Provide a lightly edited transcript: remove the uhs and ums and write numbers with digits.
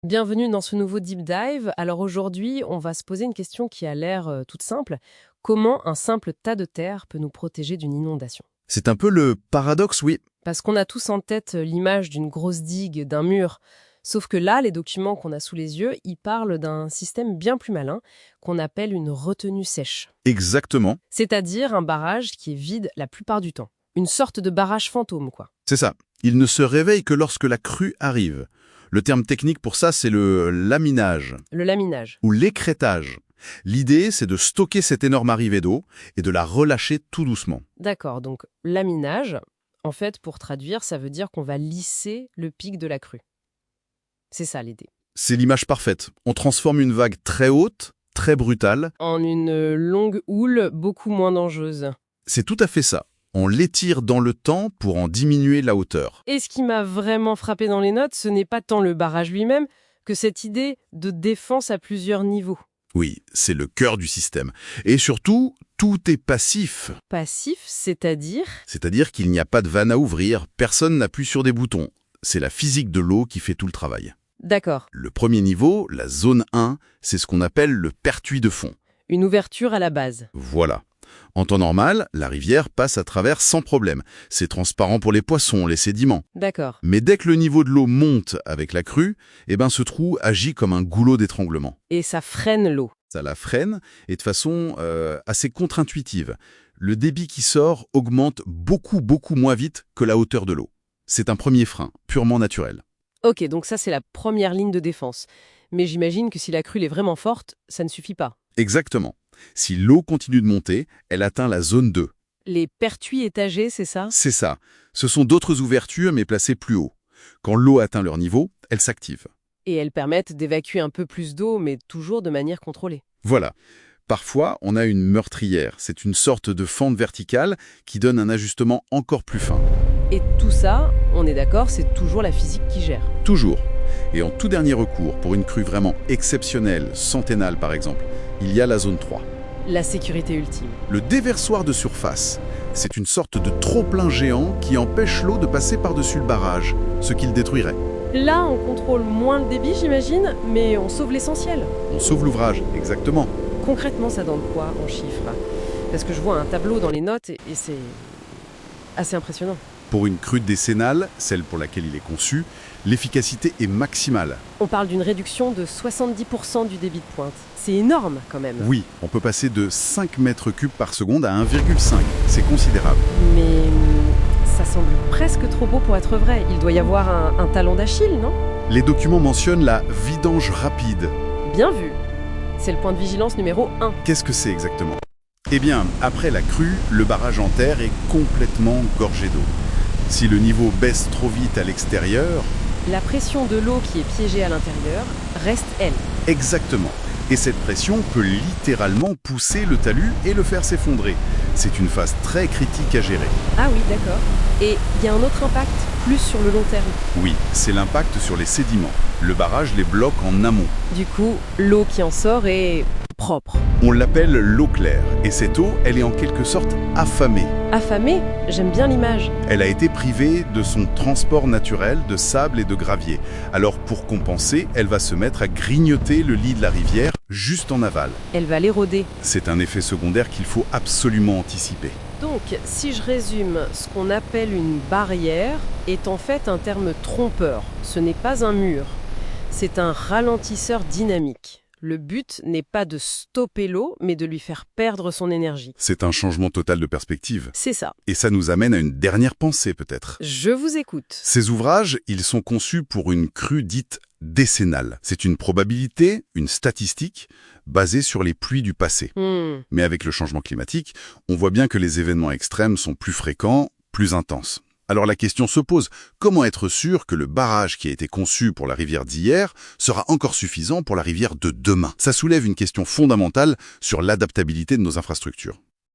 Bienvenue dans ce nouveau Deep Dive. Alors aujourd'hui, on va se poser une question qui a l'air toute simple. Comment un simple tas de terre peut nous protéger d'une inondation? C'est un peu le paradoxe, oui. Parce qu'on a tous en tête l'image d'une grosse digue, d'un mur. Sauf que là, les documents qu'on a sous les yeux, ils parlent d'un système bien plus malin qu'on appelle une retenue sèche. Exactement. C'est-à-dire un barrage qui est vide la plupart du temps. Une sorte de barrage fantôme, quoi. C'est ça. Il ne se réveille que lorsque la crue arrive. Le terme technique pour ça, c'est le laminage Le laminage. ou l'écrêtage. L'idée, c'est de stocker cette énorme arrivée d'eau et de la relâcher tout doucement. D'accord, donc laminage, en fait, pour traduire, ça veut dire qu'on va lisser le pic de la crue. C'est ça l'idée. C'est l'image parfaite. On transforme une vague très haute, très brutale. En une longue houle beaucoup moins dangereuse. C'est tout à fait ça. On l'étire dans le temps pour en diminuer la hauteur. Et ce qui m'a vraiment frappé dans les notes, ce n'est pas tant le barrage lui-même que cette idée de défense à plusieurs niveaux. Oui, c'est le cœur du système. Et surtout, tout est passif. Passif, c'est-à-dire? C'est-à-dire qu'il n'y a pas de vanne à ouvrir, personne n'appuie sur des boutons. C'est la physique de l'eau qui fait tout le travail. D'accord, Le premier niveau, la zone 1, c'est ce qu'on appelle le pertuis de fond. une ouverture à la base. Voilà. En temps normal, la rivière passe à travers sans problème. C'est transparent pour les poissons, les sédiments. D'accord. Mais dès que le niveau de l'eau monte avec la crue, ce trou agit comme un goulot d'étranglement. Et ça freine l'eau. Ça la freine et de façon assez contre-intuitive. Le débit qui sort augmente beaucoup moins vite que la hauteur de l'eau. C'est un premier frein, purement naturel. Ok, donc ça c'est la première ligne de défense. Mais j'imagine que si la crue est vraiment forte, ça ne suffit pas. Exactement. Si l'eau continue de monter, elle atteint la zone 2. Les pertuis étagés, c'est ça? C'est ça. Ce sont d'autres ouvertures mais placées plus haut. Quand l'eau atteint leur niveau, elle s'active. Et elles permettent d'évacuer un peu plus d'eau, mais toujours de manière contrôlée. Voilà. Parfois, on a une meurtrière. C'est une sorte de fente verticale qui donne un ajustement encore plus fin. Et tout ça, on est d'accord, c'est toujours la physique qui gère. Toujours. Et en tout dernier recours, pour une crue vraiment exceptionnelle, centennale par exemple, il y a la zone 3. La sécurité ultime. Le déversoir de surface. C'est une sorte de trop-plein géant qui empêche l'eau de passer par-dessus le barrage, ce qui le détruirait. Là, on contrôle moins le débit, j'imagine, mais on sauve l'essentiel. On sauve l'ouvrage, exactement. Concrètement, ça donne quoi en chiffres? Parce que je vois un tableau dans les notes et c'est assez impressionnant. Pour une crue décennale, celle pour laquelle il est conçu, l'efficacité est maximale. On parle d'une réduction de 70% du débit de pointe. C'est énorme quand même. Oui, on peut passer de 5 mètres cubes par seconde à 1,5. C'est considérable. Mais ça semble presque trop beau pour être vrai. Il doit y avoir un talon d'Achille, non? Les documents mentionnent la vidange rapide. Bien vu. C'est le point de vigilance numéro 1. Qu'est-ce que c'est exactement? Eh bien, après la crue, le barrage en terre est complètement gorgé d'eau. Si le niveau baisse trop vite à l'extérieur, La pression de l'eau qui est piégée à l'intérieur reste, elle. exactement. Et cette pression peut littéralement pousser le talus et le faire s'effondrer. C'est une phase très critique à gérer. Ah oui, d'accord. Et il y a un autre impact, plus sur le long terme. Oui, c'est l'impact sur les sédiments. Le barrage les bloque en amont. Du coup, l'eau qui en sort est propre. On l'appelle l'eau claire. Et cette eau, elle est en quelque sorte affamée. Affamée, j'aime bien l'image. Elle a été privée de son transport naturel de sable et de gravier. Alors pour compenser, elle va se mettre à grignoter le lit de la rivière juste en aval. Elle va l'éroder. C'est un effet secondaire qu'il faut absolument anticiper. Donc, si je résume, ce qu'on appelle une barrière est en fait un terme trompeur. Ce n'est pas un mur, c'est un ralentisseur dynamique. Le but n'est pas de stopper l'eau, mais de lui faire perdre son énergie. C'est un changement total de perspective. C'est ça. Et ça nous amène à une dernière pensée peut-être. Je vous écoute. Ces ouvrages, ils sont conçus pour une crue dite décennale. C'est une probabilité, une statistique, basée sur les pluies du passé. Mais avec le changement climatique, on voit bien que les événements extrêmes sont plus fréquents, plus intenses. Alors la question se pose, comment être sûr que le barrage qui a été conçu pour la rivière d'hier sera encore suffisant pour la rivière de demain? Ça soulève une question fondamentale sur l'adaptabilité de nos infrastructures.